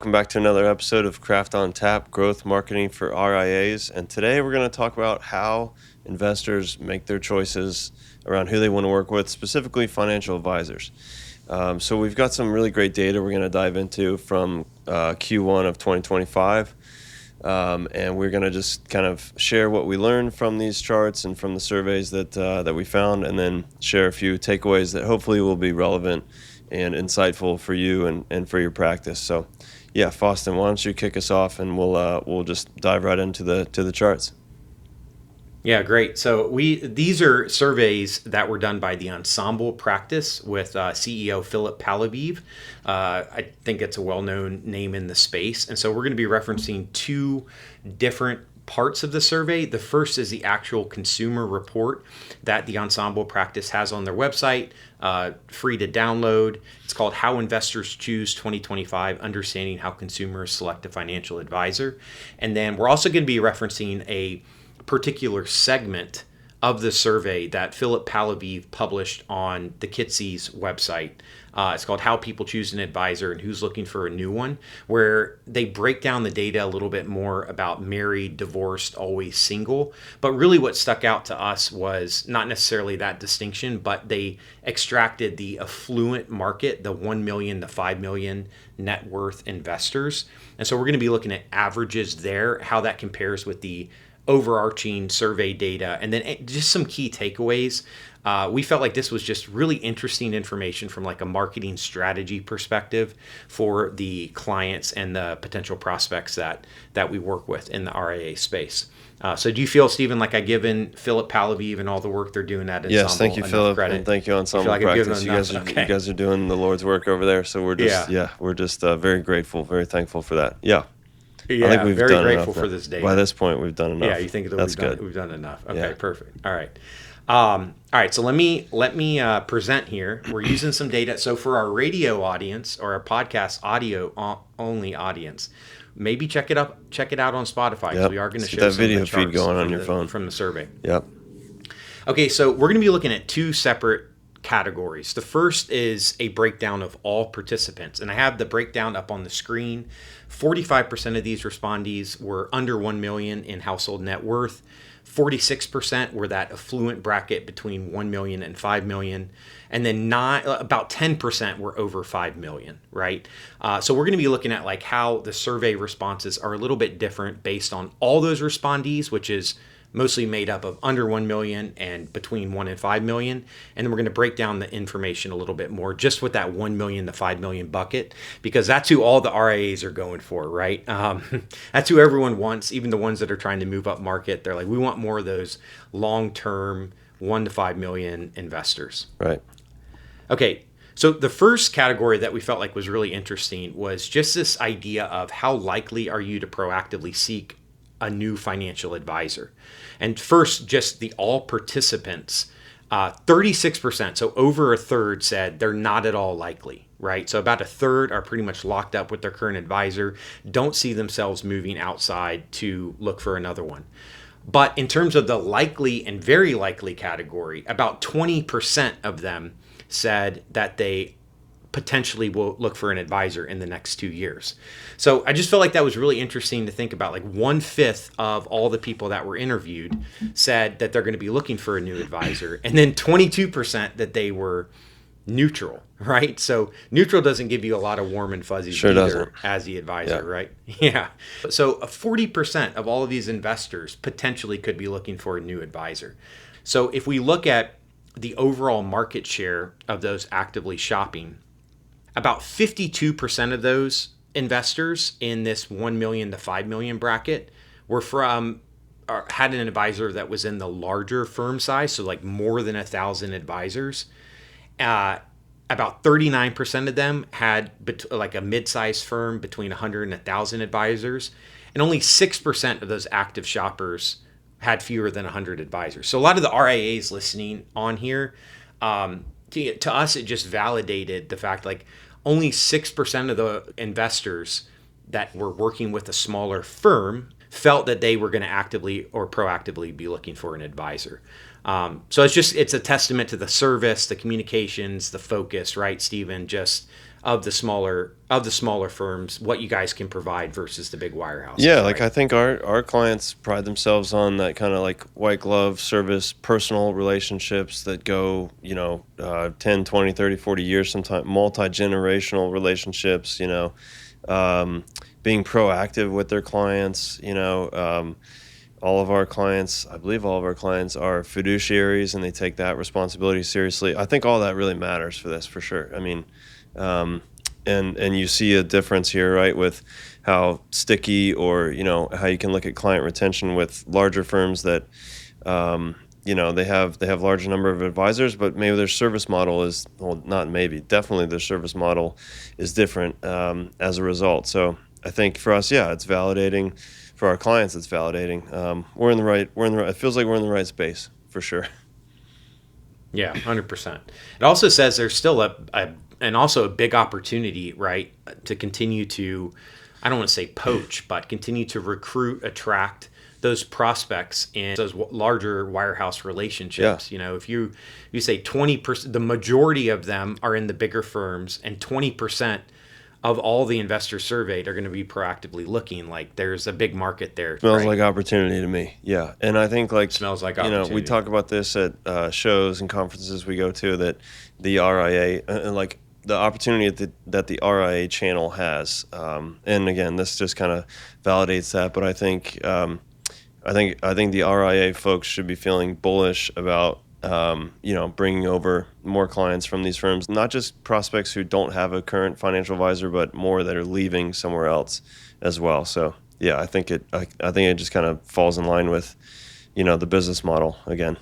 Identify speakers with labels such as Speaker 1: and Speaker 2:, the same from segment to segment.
Speaker 1: Welcome back to another episode of Craft on Tap, Growth Marketing for RIAs. And today we're going to talk about how investors make their choices around who they want to work with, specifically financial advisors. So we've got some really great data we're going to dive into from Q1 of 2025. And we're going to just kind of share what we learned from these charts and from the surveys that we found, and then share a few takeaways that hopefully will be relevant and insightful for you and for your practice. So yeah, Faustin, why don't you kick us off, and we'll just dive right into the charts.
Speaker 2: Yeah, great. So these are surveys that were done by the Ensemble Practice with CEO Philip Palaveev. I think it's a well-known name in the space. And so we're going to be referencing two different parts of the survey. The first is the actual consumer report that the Ensemble Practice has on their website, free to download. It's called How Investors Choose 2025, Understanding How Consumers Select a Financial Advisor. And then we're also going to be referencing a particular segment of the survey that Philip Palaveev published on the Kitsy's website. It's called How People Choose an Advisor and Who's Looking for a New One, where they break down the data a little bit more about married, divorced, always single. But really what stuck out to us was not necessarily that distinction, but they extracted the affluent market, the 1 million, the 5 million net worth investors. And so we're going to be looking at averages there, how that compares with the overarching survey data, and then just some key takeaways. We felt like this was just really interesting information from like a marketing strategy perspective for the clients and the potential prospects that we work with in the RIA space. So do you feel, Stephen, like I've given Philip Palaveev and all the work they're doing at Ensemble
Speaker 1: Yes, thank you, Philip,
Speaker 2: credit?
Speaker 1: and thank you, Ensemble Practice. You guys are doing the Lord's work over there, so we're just very grateful, very thankful for that. Yeah.
Speaker 2: Yeah,
Speaker 1: I think we've
Speaker 2: very
Speaker 1: done
Speaker 2: grateful
Speaker 1: enough
Speaker 2: for this data.
Speaker 1: By this point, we've done enough.
Speaker 2: Yeah, you think that
Speaker 1: That's good.
Speaker 2: We've done enough. Okay,
Speaker 1: Yeah.
Speaker 2: Perfect. All right. All right. So let me present here. We're using some data. So for our radio audience or our podcast audio only audience, maybe check it out on Spotify.
Speaker 1: Yep.
Speaker 2: We are going to show
Speaker 1: that
Speaker 2: some
Speaker 1: video
Speaker 2: of the charts
Speaker 1: feed going on your phone
Speaker 2: from the survey.
Speaker 1: Yep.
Speaker 2: Okay, so we're going to be looking at two separate categories. The first is a breakdown of all participants, and I have the breakdown up on the screen. 45% of these respondees were under 1 million in household net worth. 46% were that affluent bracket between 1 million and 5 million. And then about 10% were over 5 million, right? So we're going to be looking at like how the survey responses are a little bit different based on all those respondees, which is mostly made up of under 1 million and between 1 and 5 million. And then we're going to break down the information a little bit more just with that 1 million to 5 million bucket, because that's who all the RIAs are going for, right? That's who everyone wants, even the ones that are trying to move up market. They're like, we want more of those long-term 1 to 5 million investors.
Speaker 1: Right.
Speaker 2: Okay. So the first category that we felt like was really interesting was just this idea of how likely are you to proactively seek a new financial advisor. And first, just the all participants, 36%, so over a third said they're not at all likely, right? So about a third are pretty much locked up with their current advisor, don't see themselves moving outside to look for another one. But in terms of the likely and very likely category, about 20% of them said that they potentially will look for an advisor in the next 2 years. So I just felt like that was really interesting to think about. Like 1/5 of all the people that were interviewed said that they're going to be looking for a new advisor. And then 22% that they were neutral, right? So neutral doesn't give you a lot of warm and fuzzies either as the advisor, right? Yeah. So 40% of all of these investors potentially could be looking for a new advisor. So if we look at the overall market share of those actively shopping, about 52% of those investors in this 1 million to 5 million bracket were had an advisor that was in the larger firm size, so like more than 1,000 advisors. About 39% of them had like a mid-sized firm between 100 and 1,000 advisors, and only 6% of those active shoppers had fewer than 100 advisors. So a lot of the RIAs listening on here, to us, it just validated the fact like only 6% of the investors that were working with a smaller firm felt that they were going to actively or proactively be looking for an advisor. So it's a testament to the service, the communications, the focus, right, Stephen? Just of the smaller firms, what you guys can provide versus the big wirehouses.
Speaker 1: Yeah,
Speaker 2: right?
Speaker 1: I think our clients pride themselves on that kind of like white glove service, personal relationships that go, 10, 20, 30, 40 years, sometimes multi-generational relationships, being proactive with their clients, I believe all of our clients are fiduciaries and they take that responsibility seriously. I think all that really matters for this, for sure. I mean, um, and you see a difference here, right, with how sticky or, how you can look at client retention with larger firms that, they have larger number of advisors, but maybe their service model is, well, not maybe, definitely their service model is different as a result. So I think for us, yeah, it's validating. For our clients, it's validating. It feels like we're in the right space for sure.
Speaker 2: Yeah, 100%. It also says there's still and also a big opportunity, right, to continue to, I don't want to say poach, but continue to recruit, attract those prospects in those larger wirehouse relationships.
Speaker 1: Yeah.
Speaker 2: If you say 20%, the majority of them are in the bigger firms, and 20% of all the investors surveyed are going to be proactively looking. Like there's a big market there.
Speaker 1: Smells
Speaker 2: right?
Speaker 1: like opportunity to me. Yeah. And I think
Speaker 2: Smells like
Speaker 1: we
Speaker 2: opportunity.
Speaker 1: talk about this at shows and conferences we go to, that the RIA, and like the opportunity that the RIA channel has. And again, this just kind of validates that. But I think the RIA folks should be feeling bullish about bringing over more clients from these firms, not just prospects who don't have a current financial advisor, but more that are leaving somewhere else as well. So yeah, I think it just kind of falls in line with, the business model again.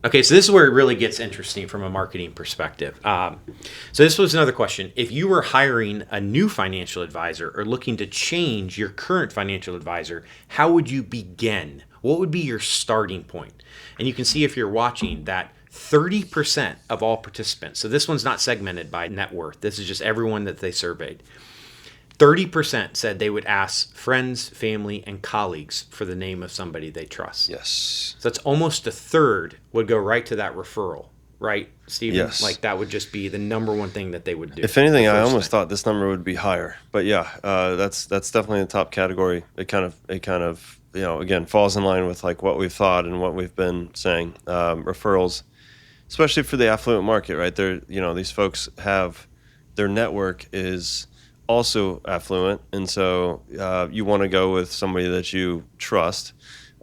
Speaker 2: Okay, so this is where it really gets interesting from a marketing perspective. So this was another question. If you were hiring a new financial advisor or looking to change your current financial advisor, how would you begin? What would be your starting point? And you can see, if you're watching, that 30% of all participants, so this one's not segmented by net worth, this is just everyone that they surveyed, 30% said they would ask friends, family, and colleagues for the name of somebody they trust.
Speaker 1: Yes.
Speaker 2: So that's almost a third would go right to that referral, right, Stephen?
Speaker 1: Yes.
Speaker 2: Like that would just be the number one thing that they would do.
Speaker 1: If anything, I almost thought this number would be higher, but yeah, that's definitely the top category. It kind of again falls in line with like what we've thought and what we've been saying. Referrals, especially for the affluent market, right? These folks have, their network is also affluent, and so you want to go with somebody that you trust.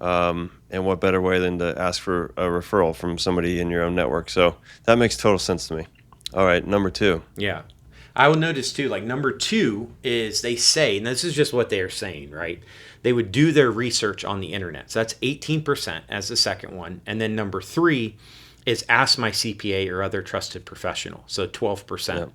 Speaker 1: And what better way than to ask for a referral from somebody in your own network? So that makes total sense to me. All right, number 2.
Speaker 2: Yeah. I would notice too, like number 2 is they say, and this is just what they are saying, right? They would do their research on the internet. So that's 18% as the second one. And then number 3 is ask my CPA or other trusted professional. So 12%.
Speaker 1: Yep.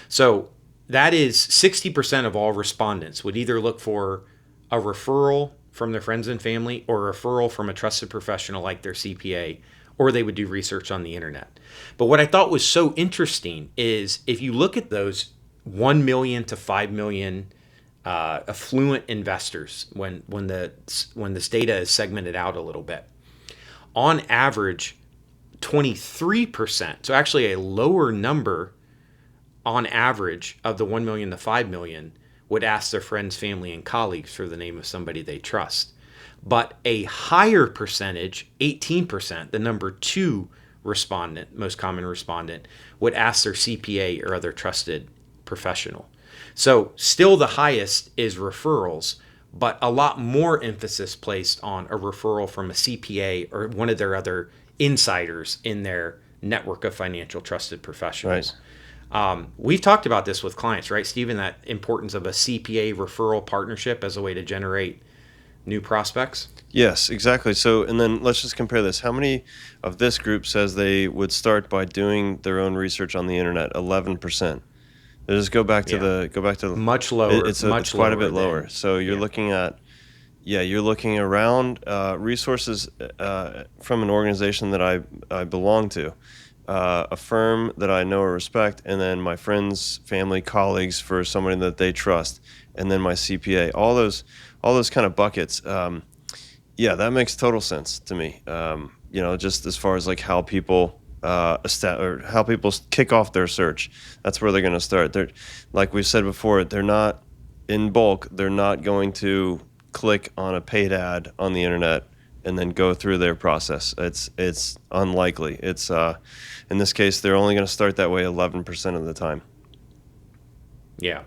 Speaker 2: So that is 60% of all respondents would either look for a referral from their friends and family or a referral from a trusted professional like their CPA, or they would do research on the internet. But what I thought was so interesting is if you look at those 1 million to 5 million affluent investors, when this data is segmented out a little bit, on average, 23%, so actually a lower number on average of the 1 million to 5 million, would ask their friends, family, and colleagues for the name of somebody they trust. But a higher percentage, 18%, the number 2 respondent, most common respondent, would ask their CPA or other trusted professional. So still the highest is referrals, but a lot more emphasis placed on a referral from a CPA or one of their other insiders in their network of financial trusted professionals.
Speaker 1: Right.
Speaker 2: We've talked about this with clients, right, Stephen, that importance of a CPA referral partnership as a way to generate new prospects?
Speaker 1: Yes, exactly. So, and then let's just compare this. How many of this group says they would start by doing their own research on the internet? 11%. Just go back to the
Speaker 2: much lower.
Speaker 1: It's quite a bit lower. So you're looking at, you're looking around resources from an organization that I belong to. A firm that I know or respect, and then my friends, family, colleagues for somebody that they trust, and then my CPA. All those kind of buckets. That makes total sense to me. Just as far as like how people or how people kick off their search. That's where they're going to start. They're, like we said before, they're not in bulk. They're not going to click on a paid ad on the internet and then go through their process. It's unlikely. It's in this case, they're only going to start that way 11% of the time.
Speaker 2: Yeah.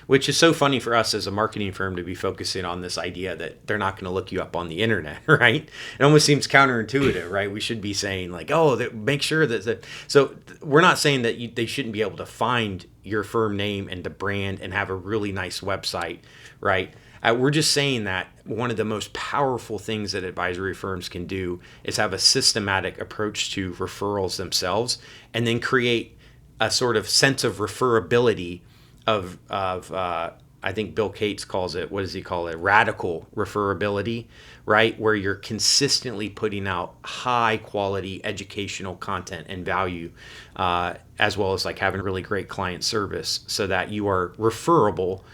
Speaker 2: Which is so funny for us as a marketing firm to be focusing on this idea that they're not going to look you up on the internet, right? It almost seems counterintuitive, right? We should be saying like, oh, make sure that. So we're not saying that they shouldn't be able to find your firm name and the brand and have a really nice website, right? We're just saying that one of the most powerful things that advisory firms can do is have a systematic approach to referrals themselves, and then create a sort of sense of referability of I think Bill Cates calls it, what does he call it? Radical referability, right? Where you're consistently putting out high quality educational content and value, as well as like having really great client service so that you are referable.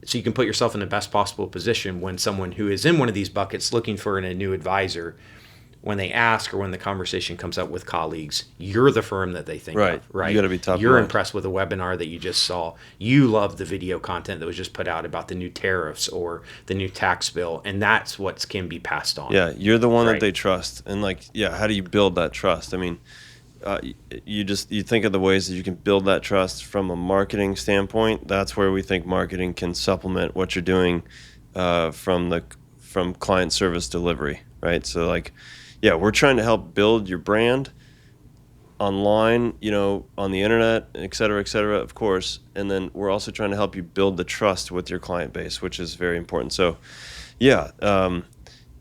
Speaker 2: So you can put yourself in the best possible position when someone who is in one of these buckets looking for a new advisor, when they ask or when the conversation comes up with colleagues, you're the firm that they think of, right?
Speaker 1: You got to be top.
Speaker 2: You're impressed with a webinar that you just saw. You love the video content that was just put out about the new tariffs or the new tax bill, and that's what can be passed on.
Speaker 1: Yeah, you're the one that they trust, and like, yeah, how do you build that trust? I mean, you think of the ways that you can build that trust from a marketing standpoint. That's where we think marketing can supplement what you're doing from client service delivery, right? So like, yeah, we're trying to help build your brand online, on the internet, et cetera, of course. And then we're also trying to help you build the trust with your client base, which is very important. So, yeah,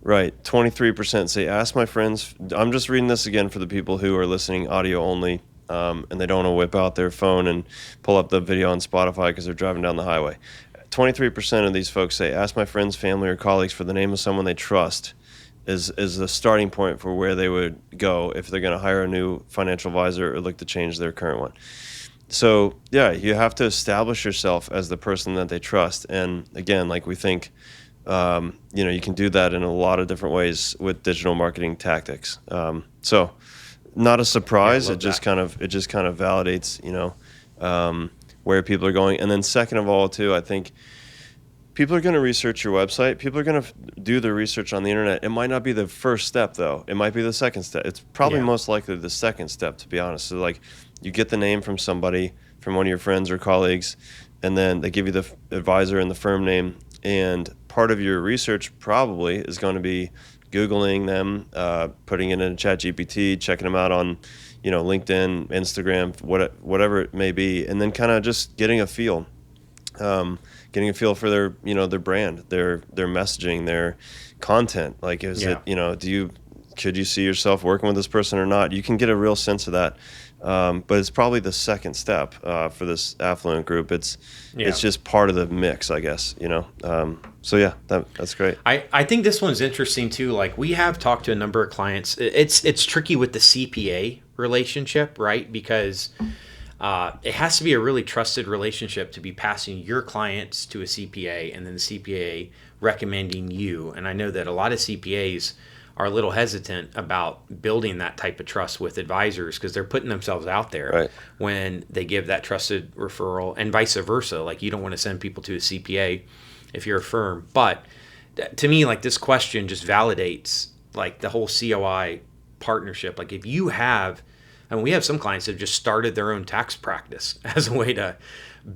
Speaker 1: right. 23% say, ask my friends. I'm just reading this again for the people who are listening audio only, and they don't want to whip out their phone and pull up the video on Spotify because they're driving down the highway. 23% of these folks say, ask my friends, family, or colleagues for the name of someone they trust is the starting point for where they would go if they're going to hire a new financial advisor or look to change their current one. So, yeah, you have to establish yourself as the person that they trust. And again, like we think, you can do that in a lot of different ways with digital marketing tactics. So not a surprise.
Speaker 2: Yeah,
Speaker 1: it just kind of validates, where people are going. And then second of all, too, I think people are going to research your website. People are going to do the research on the internet. It might not be the first step, though. It might be the second step. It's probably most likely the second step, to be honest. So, like, you get the name from somebody, from one of your friends or colleagues, and then they give you the advisor and the firm name. And part of your research probably is going to be Googling them, putting it in ChatGPT, checking them out on, LinkedIn, Instagram, whatever it may be, and then kind of just getting a feel. Getting a feel for their, their brand, their messaging, their content. Like, is it, could you see yourself working with this person or not? You can get a real sense of that. But it's probably the second step for this Affluent group. It's just part of the mix, I guess, So yeah, that's great.
Speaker 2: I think this one's interesting too. Like, we have talked to a number of clients. It's tricky with the CPA relationship, right? Because it has to be a really trusted relationship to be passing your clients to a CPA and then the CPA recommending you. And I know that a lot of CPAs are a little hesitant about building that type of trust with advisors because they're putting themselves out there when they give that trusted referral, and vice versa. Like, you don't want to send people to a CPA if you're a firm. But to me, like, this question just validates like the whole COI partnership. Like, if you have, and we have some clients that have just started their own tax practice as a way to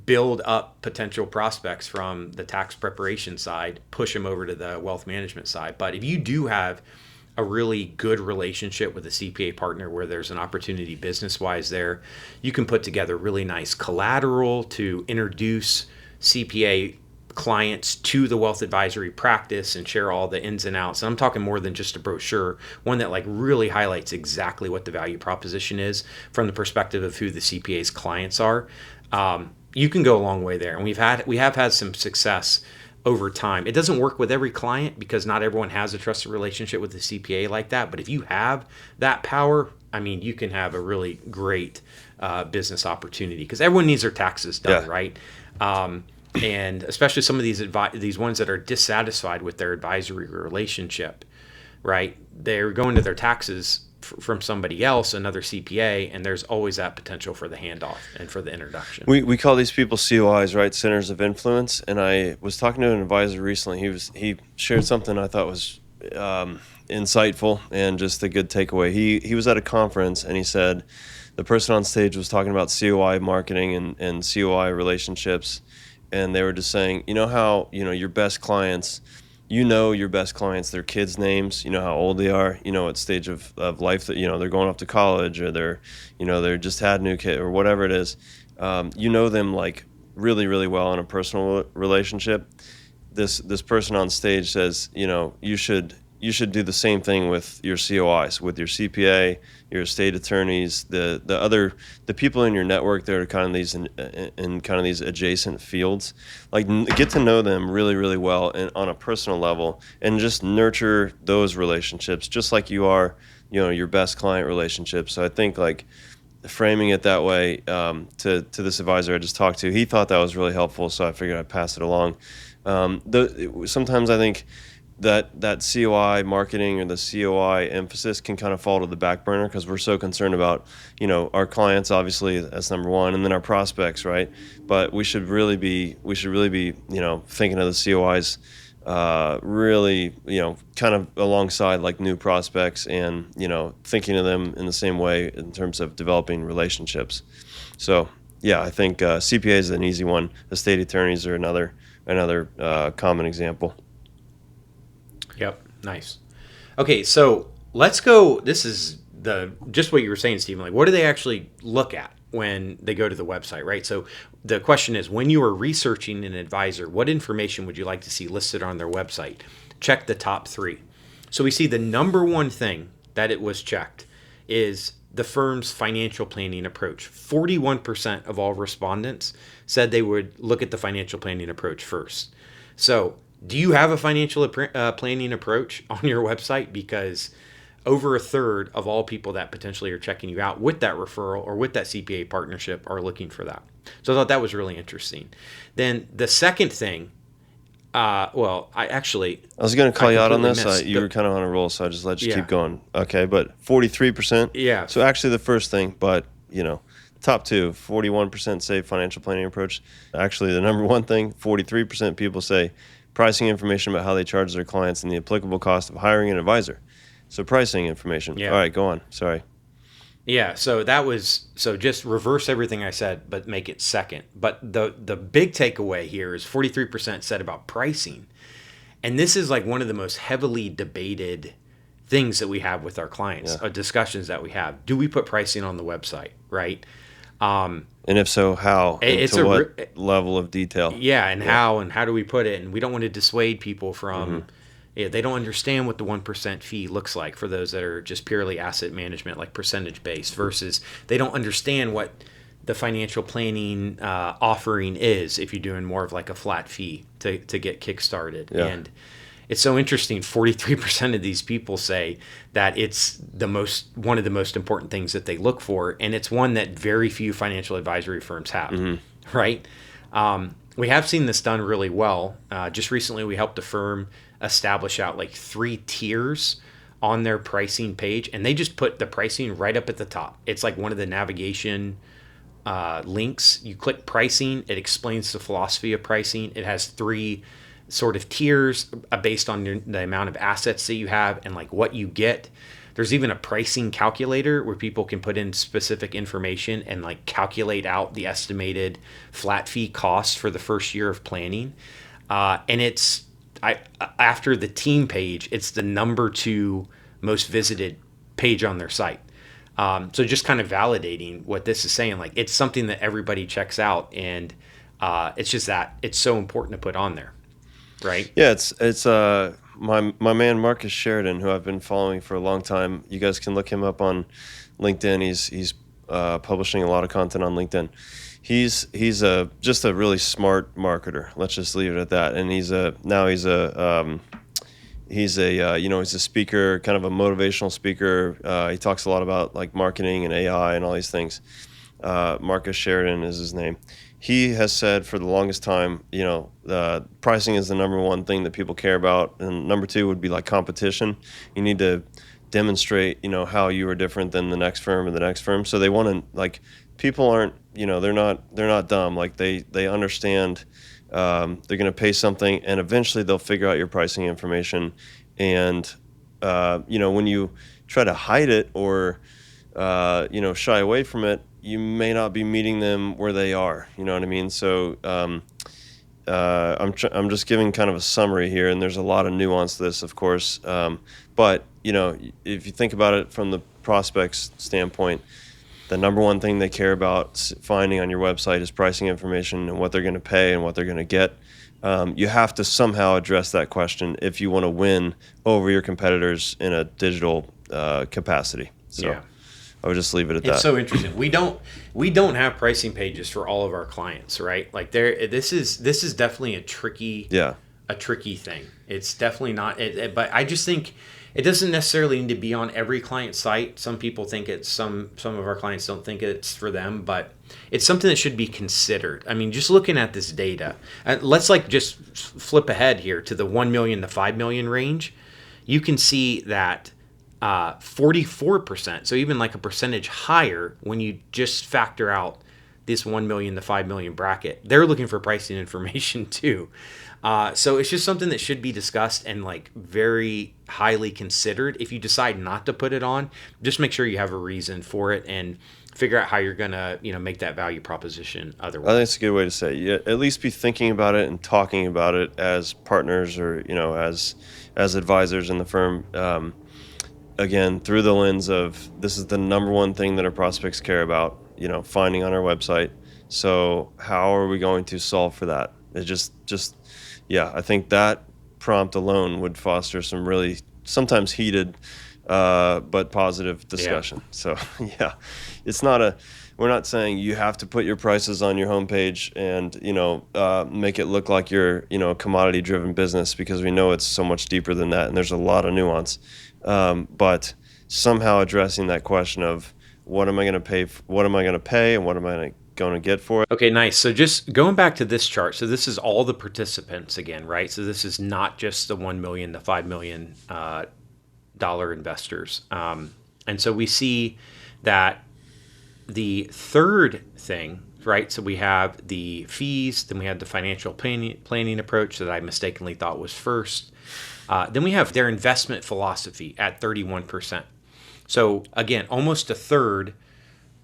Speaker 2: build up potential prospects from the tax preparation side, push them over to the wealth management side. But if you do have a really good relationship with a CPA partner where there's an opportunity business-wise there, you can put together really nice collateral to introduce CPA clients to the wealth advisory practice and share all the ins and outs. And I'm talking more than just a brochure, one that like really highlights exactly what the value proposition is from the perspective of who the CPA's clients are. You can go a long way there. And we have had some success over time. It doesn't work with every client because not everyone has a trusted relationship with the CPA like that. But if you have that power, I mean, you can have a really great business opportunity because everyone needs their taxes done, right? And especially some of these ones that are dissatisfied with their advisory relationship, right? They're going to their taxes from somebody else, another CPA, and there's always that potential for the handoff and for the introduction.
Speaker 1: We call these people COIs, right? Centers of influence. And I was talking to an advisor recently. He shared something I thought was insightful and just a good takeaway. He was at a conference and he said the person on stage was talking about COI marketing and COI relationships, and they were just saying, you know how your best clients. Your best clients, their kids' names, how old they are, what stage of life that, they're going off to college, or they're just had a new kid or whatever it is. Them like really, really well in a personal relationship. This person on stage says, you should do the same thing with your COIs, with your CPA, your estate attorneys, the people in your network that are kind of these in kind of these adjacent fields. Like, get to know them really, really well and on a personal level, and just nurture those relationships just like you are, your best client relationships. So I think like framing it that way, to this advisor I just talked to, he thought that was really helpful. So I figured I'd pass it along. Sometimes I think that COI marketing or the COI emphasis can kind of fall to the back burner because we're so concerned about, our clients, obviously that's number one, and then our prospects, right? But we should really be, thinking of the COIs, really, kind of alongside like new prospects and, thinking of them in the same way in terms of developing relationships. So yeah, I think CPA is an easy one. Estate attorneys are another common example.
Speaker 2: Yep. Nice. Okay. So let's go. This is just what you were saying, Stephen. Like, what do they actually look at when they go to the website, right? So the question is, when you are researching an advisor, what information would you like to see listed on their website? Check the top 3. So we see the number one thing that it was checked is the firm's financial planning approach. 41% of all respondents said they would look at the financial planning approach first. So do you have a financial planning approach on your website? Because over a third of all people that potentially are checking you out with that referral or with that CPA partnership are looking for that. So I thought that was really interesting. Then the second thing, I
Speaker 1: was going to call you out on this. You were kind of on a roll, so I just let you keep going. Okay, but 43%.
Speaker 2: Yeah.
Speaker 1: So actually the first thing, but top 2, 41% say financial planning approach. Actually, the number one thing, 43% people say pricing information about how they charge their clients and the applicable cost of hiring an advisor. So pricing information.
Speaker 2: Yeah.
Speaker 1: All right, go on. Sorry.
Speaker 2: Yeah, so just reverse everything I said, but make it second. But the big takeaway here is 43% said about pricing. And this is like one of the most heavily debated things that we have with our clients, discussions that we have. Do we put pricing on the website, right?
Speaker 1: And if so, how?
Speaker 2: It's
Speaker 1: what level of detail?
Speaker 2: Yeah, and how do we put it? And we don't want to dissuade people from, they don't understand what the 1% fee looks like for those that are just purely asset management, like percentage based, versus they don't understand what the financial planning offering is if you're doing more of like a flat fee to get kickstarted.
Speaker 1: Yeah.
Speaker 2: And it's so interesting. 43% of these people say that it's one of the most important things that they look for, and it's one that very few financial advisory firms have, right? We have seen this done really well. Just recently, we helped a firm establish out like 3 tiers on their pricing page, and they just put the pricing right up at the top. It's like one of the navigation links. You click pricing, it explains the philosophy of pricing. It has 3 sort of tiers based on the amount of assets that you have and like what you get. There's even a pricing calculator where people can put in specific information and like calculate out the estimated flat fee costs for the first year of planning. And after the team page, it's the number 2 most visited page on their site. So just kind of validating what this is saying, like it's something that everybody checks out, and it's just that it's so important to put on there. Right.
Speaker 1: Yeah, it's my man Marcus Sheridan, who I've been following for a long time. You guys can look him up on LinkedIn. He's publishing a lot of content on LinkedIn. He's just a really smart marketer. Let's just leave it at that. And he's a speaker, kind of a motivational speaker. He talks a lot about like marketing and AI and all these things. Marcus Sheridan is his name. He has said for the longest time, pricing is the number one thing that people care about, and number 2 would be like competition. You need to demonstrate, how you are different than the next firm and the next firm. So they want to, like, people aren't, they're not dumb. Like they understand, they're going to pay something, and eventually they'll figure out your pricing information. And when you try to hide it or shy away from it, you may not be meeting them where they are. You know what I mean? So I'm just giving kind of a summary here, and there's a lot of nuance to this, of course. But if you think about it from the prospect's standpoint, the number one thing they care about finding on your website is pricing information and what they're going to pay and what they're going to get. You have to somehow address that question if you want to win over your competitors in a digital capacity. So
Speaker 2: Yeah.
Speaker 1: I would just leave it at that.
Speaker 2: It's so interesting. We don't have pricing pages for all of our clients, right? Like this is definitely a tricky thing. It's definitely not. But I just think it doesn't necessarily need to be on every client site. Some people think it's some of our clients don't think it's for them, but it's something that should be considered. I mean, just looking at this data, let's just flip ahead here to the 1 million to 5 million range. You can see that 44%, so even like a percentage higher when you just factor out this 1 million to 5 million bracket. They're looking for pricing information too. So it's just something that should be discussed and like very highly considered. If you decide not to put it on, just make sure you have a reason for it and figure out how you're gonna make that value proposition otherwise.
Speaker 1: I think it's a good way to say it. You at least be thinking about it and talking about it as partners or as advisors in the firm. Again, through the lens of this is the number one thing that our prospects care about, finding on our website. So how are we going to solve for that? It I think that prompt alone would foster some really sometimes heated but positive discussion.
Speaker 2: Yeah.
Speaker 1: So we're not saying you have to put your prices on your homepage and make it look like you're a commodity driven business, because we know it's so much deeper than that, and there's a lot of nuance. But somehow addressing that question of what am I going to pay, and what am I going to get for it.
Speaker 2: Okay, nice. So just going back to this chart, so this is all the participants again, right? So this is not just the 1 million, the 5 million dollar investors. And so we see that the third thing, right? So we have the fees, then we have the financial planning approach that I mistakenly thought was first. Then we have their investment philosophy at 31%. So again, almost a third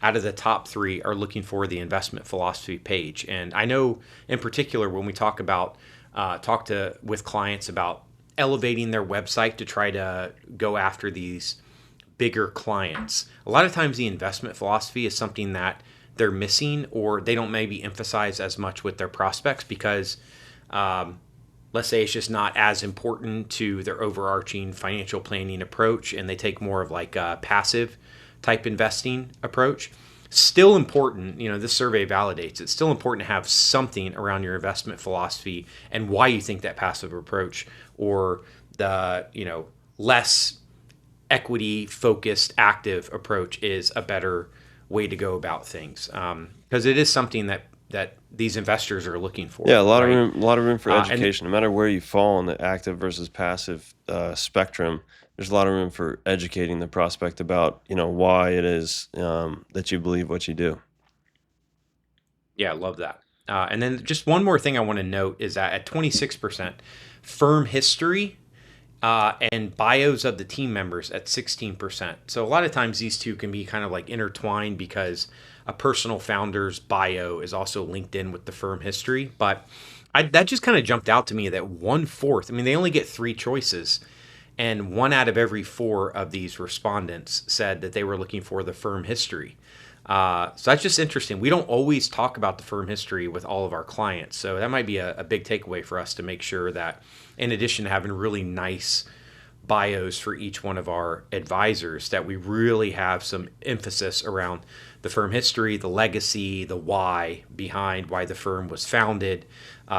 Speaker 2: out of the top three are looking for the investment philosophy page. And I know in particular when we talk with clients about elevating their website to try to go after these bigger clients, a lot of times the investment philosophy is something that they're missing or they don't maybe emphasize as much with their prospects because let's say it's just not as important to their overarching financial planning approach and they take more of like a passive type investing approach. Still important, this survey validates it's still important to have something around your investment philosophy and why you think that passive approach or the less equity focused active approach is a better way to go about things, because it is something that these investors are looking for.
Speaker 1: Yeah, a lot
Speaker 2: right?
Speaker 1: of room for education. No matter where you fall on the active versus passive spectrum, there's a lot of room for educating the prospect about why it is that you believe what you do.
Speaker 2: Yeah, I love that. And then just one more thing I want to note is that at 26%, firm history and bios of the team members at 16%. So a lot of times these two can be kind of like intertwined because a personal founder's bio is also linked in with the firm history. But that just kind of jumped out to me that 1/4, they only get 3 choices. And 1 out of every 4 of these respondents said that they were looking for the firm history. So that's just interesting. We don't always talk about the firm history with all of our clients. So that might be a big takeaway for us to make sure that in addition to having really nice bios for each one of our advisors, that we really have some emphasis around the firm history, the legacy, the why behind why the firm was founded,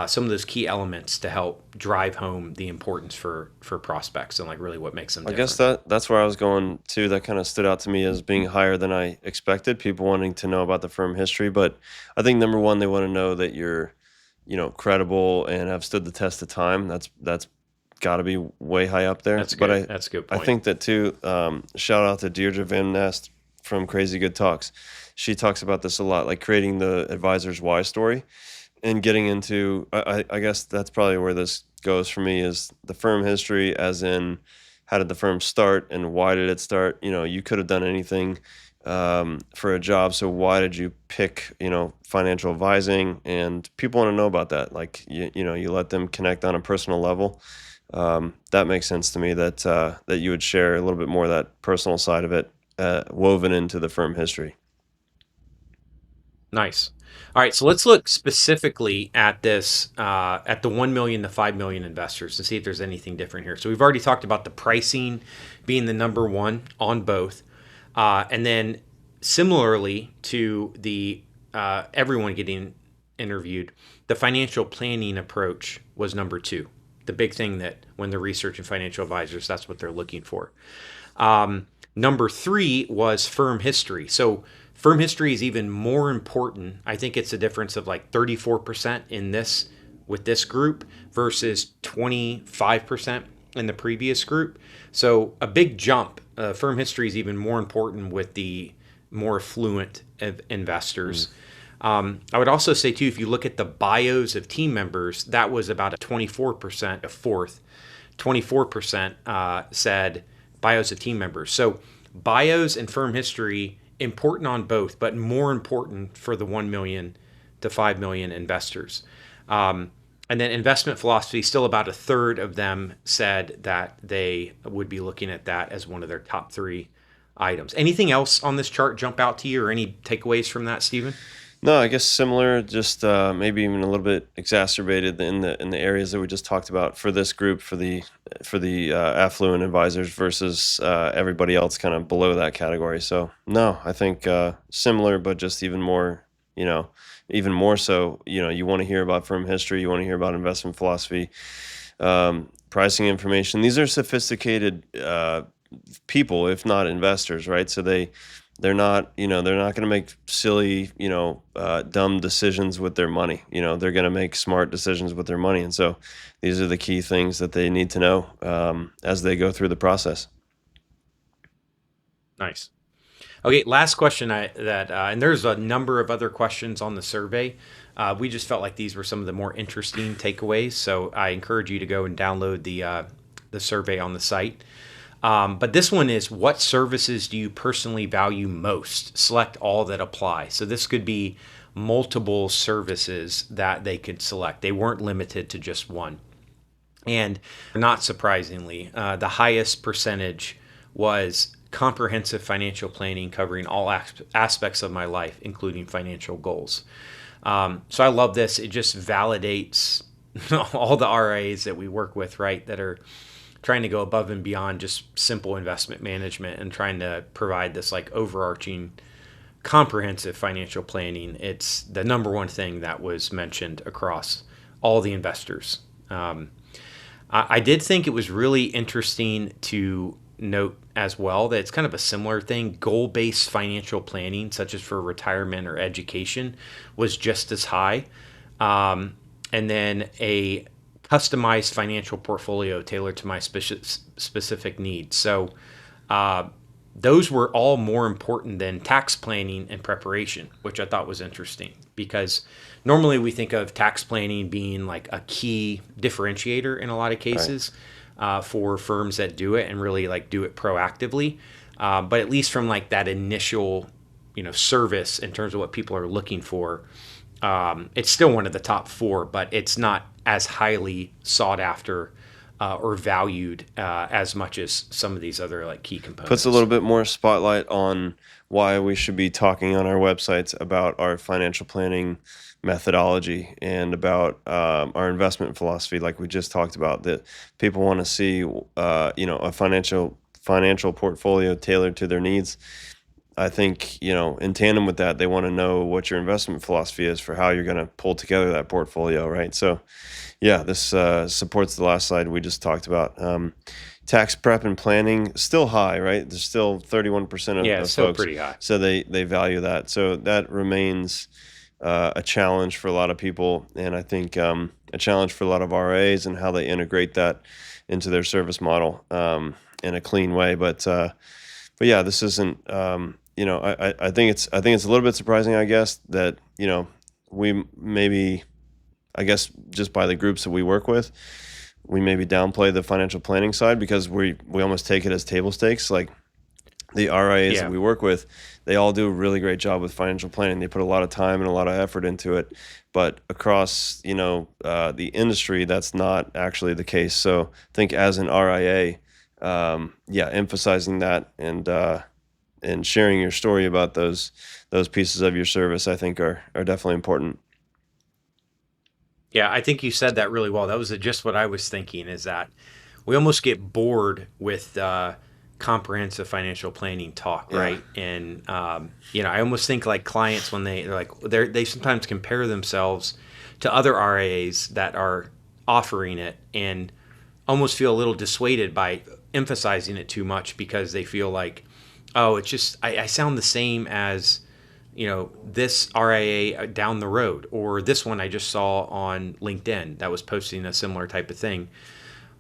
Speaker 2: some of those key elements to help drive home the importance for prospects and like really what makes them different.
Speaker 1: I guess that's where I was going to. That kind of stood out to me as being higher than I expected, people wanting to know about the firm history. But I think number one, they want to know that you're credible and have stood the test of time. That's got to be way high up there.
Speaker 2: That's
Speaker 1: But
Speaker 2: good. That's a good
Speaker 1: I
Speaker 2: point.
Speaker 1: think that too. Shout out to Deirdre Van Nest from Crazy Good Talks. She talks about this a lot, like creating the advisor's why story and getting into. I guess that's probably where this goes for me is the firm history, as in how did the firm start and why did it start? You could have done anything for a job. So why did you pick, financial advising? And people want to know about that. Like, you let them connect on a personal level. That makes sense to me that you would share a little bit more of that personal side of it woven into the firm history.
Speaker 2: Nice. All right, so let's look specifically at this, at the 1 million to 5 million investors and see if there's anything different here. So we've already talked about the pricing being the number one on both. And then similarly to the everyone getting interviewed, the financial planning approach was number two. The big thing that when they're researching financial advisors, that's what they're looking for. Number three was firm history. So firm history is even more important. I think it's a difference of like 34% in this with this group versus 25% in the previous group. So a big jump. Firm history is even more important with the more affluent investors. I would also say too, if you look at the bios of team members, that was about a 24%, a fourth. 24% said bios of team members. So bios and firm history, important on both, but more important for the 1 million to 5 million investors. And then investment philosophy, still about a third of them said that they would be looking at that as one of their top three items. Anything else on this chart jump out to you or any takeaways from that, Stephen?
Speaker 1: No, I guess similar, just maybe even a little bit exacerbated in the areas that we just talked about for this group, for the affluent advisors versus everybody else kind of below that category. So no, I think similar, but just even more, even more so. You want to hear about firm history, you want to hear about investment philosophy, pricing information. These are sophisticated people, if not investors, right? So they're not going to make silly, dumb decisions with their money. They're going to make smart decisions with their money. And so these are the key things that they need to know as they go through the process.
Speaker 2: Nice. Okay, last question. And there's a number of other questions on the survey. We just felt like these were some of the more interesting takeaways. So I encourage you to go and download the survey on the site. But this one is, what services do you personally value most? Select all that apply. So this could be multiple services that they could select. They weren't limited to just one. And not surprisingly, the highest percentage was comprehensive financial planning covering all aspects of my life, including financial goals. So I love this. It just validates all the RIAs that we work with, right, that are trying to go above and beyond just simple investment management and trying to provide this like overarching comprehensive financial planning. It's the number one thing that was mentioned across all the investors. I did think it was really interesting to note as well that it's kind of a similar thing. Goal-based financial planning, such as for retirement or education, was just as high. And then a customized financial portfolio tailored to my specific needs. So those were all more important than tax planning and preparation, which I thought was interesting because normally we think of tax planning being like a key differentiator in a lot of cases for firms that do it and really like do it proactively. But at least from like that initial, service in terms of what people are looking for, it's still one of the top four, but it's not as highly sought after or valued as much as some of these other like key components.
Speaker 1: Puts a little bit more spotlight on why we should be talking on our websites about our financial planning methodology and about our investment philosophy, like we just talked about. That people want to see, a financial portfolio tailored to their needs. I think, in tandem with that, they want to know what your investment philosophy is for how you're going to pull together that portfolio, right? So, yeah, this supports the last slide we just talked about. Tax prep and planning, still high, right? There's still 31% of
Speaker 2: still
Speaker 1: folks.
Speaker 2: Pretty high.
Speaker 1: So they value that. So that remains a challenge for a lot of people, and I think a challenge for a lot of RAs and how they integrate that into their service model in a clean way. But yeah, this isn't. I think it's a little bit surprising, I guess, that we maybe, I guess, just by the groups that we work with, we maybe downplay the financial planning side because we almost take it as table stakes. Like the RIAs that we work with, they all do a really great job with financial planning. They put a lot of time and a lot of effort into it, but across the industry, that's not actually the case. So I think as an RIA, emphasizing that and sharing your story about those pieces of your service, I think are definitely important.
Speaker 2: Yeah, I think you said that really well. That was just what I was thinking, is that we almost get bored with comprehensive financial planning talk, right? And I almost think like clients, when they sometimes compare themselves to other RIAs that are offering it, and almost feel a little dissuaded by emphasizing it too much, because they feel like, oh, it's just I sound the same as this RIA down the road, or this one I just saw on LinkedIn that was posting a similar type of thing.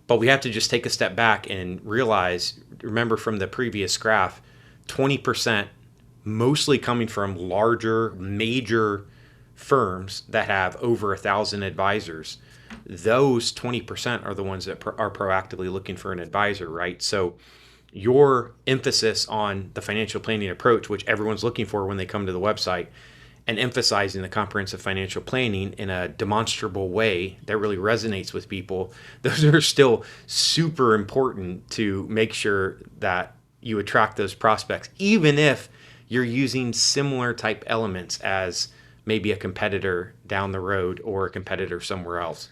Speaker 2: But we have to just take a step back and remember from the previous graph, 20% mostly coming from larger, major firms that have over 1,000 advisors. Those 20% are the ones that are proactively looking for an advisor, right? So your emphasis on the financial planning approach, which everyone's looking for when they come to the website, and emphasizing the comprehensive financial planning in a demonstrable way that really resonates with people, those are still super important to make sure that you attract those prospects, even if you're using similar type elements as maybe a competitor down the road or a competitor somewhere else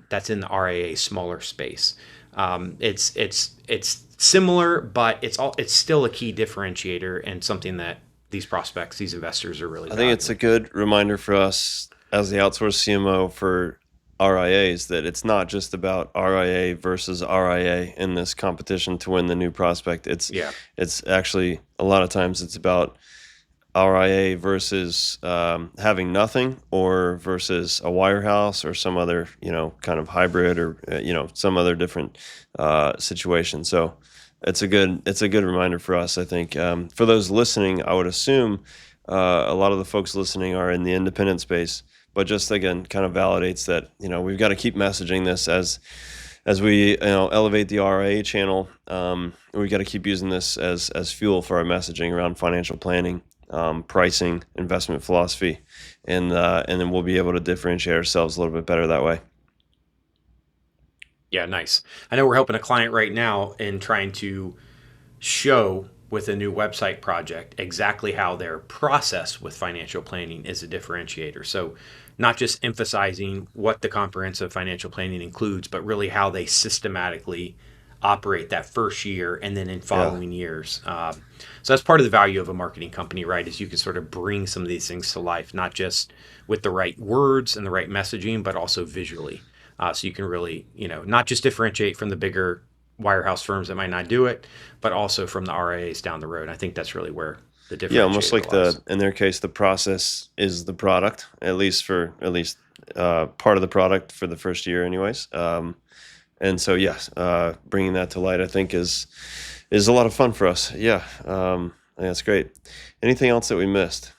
Speaker 2: that's in the RIA smaller space. It's similar, but it's still a key differentiator, and something that these prospects, these investors, are really.
Speaker 1: I think it's a good reminder for us as the outsourced CMO for RIAs that it's not just about RIA versus RIA in this competition to win the new prospect. It's actually a lot of times it's about RIA versus having nothing, or versus a wirehouse or some other kind of hybrid, or some other different situation. So it's a good reminder for us, I think. For those listening, I would assume a lot of the folks listening are in the independent space, but just again kind of validates that we've got to keep messaging this as we elevate the RIA channel. We've got to keep using this as fuel for our messaging around financial planning, pricing, investment philosophy, and then we'll be able to differentiate ourselves a little bit better that way.
Speaker 2: Yeah, nice. I know we're helping a client right now in trying to show with a new website project exactly how their process with financial planning is a differentiator. So not just emphasizing what the comprehensive financial planning includes, but really how they systematically operate that first year and then in following years. So that's part of the value of a marketing company, right? Is you can sort of bring some of these things to life, not just with the right words and the right messaging, but also visually. So you can really, not just differentiate from the bigger wirehouse firms that might not do it, but also from the RIAs down the road. I think that's really where the differentiator
Speaker 1: almost like
Speaker 2: lies.
Speaker 1: in their case, the process is the product, at least part of the product for the first year anyways. And so, yes, bringing that to light, I think is a lot of fun for us. Yeah. I think that's great. Anything else that we missed?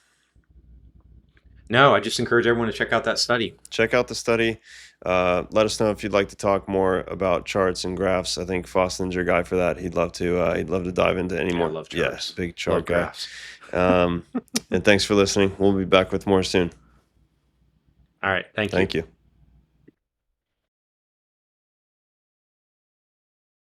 Speaker 2: No, I just encourage everyone to check out that study.
Speaker 1: Check out the study. Let us know if you'd like to talk more about charts and graphs. I think Faustin's your guy for that. He'd love to dive into any more.
Speaker 2: I love charts.
Speaker 1: Yes, big chart
Speaker 2: Love
Speaker 1: guy.
Speaker 2: graphs.
Speaker 1: And thanks for listening. We'll be back with more soon.
Speaker 2: All right. Thank you.
Speaker 1: Thank you.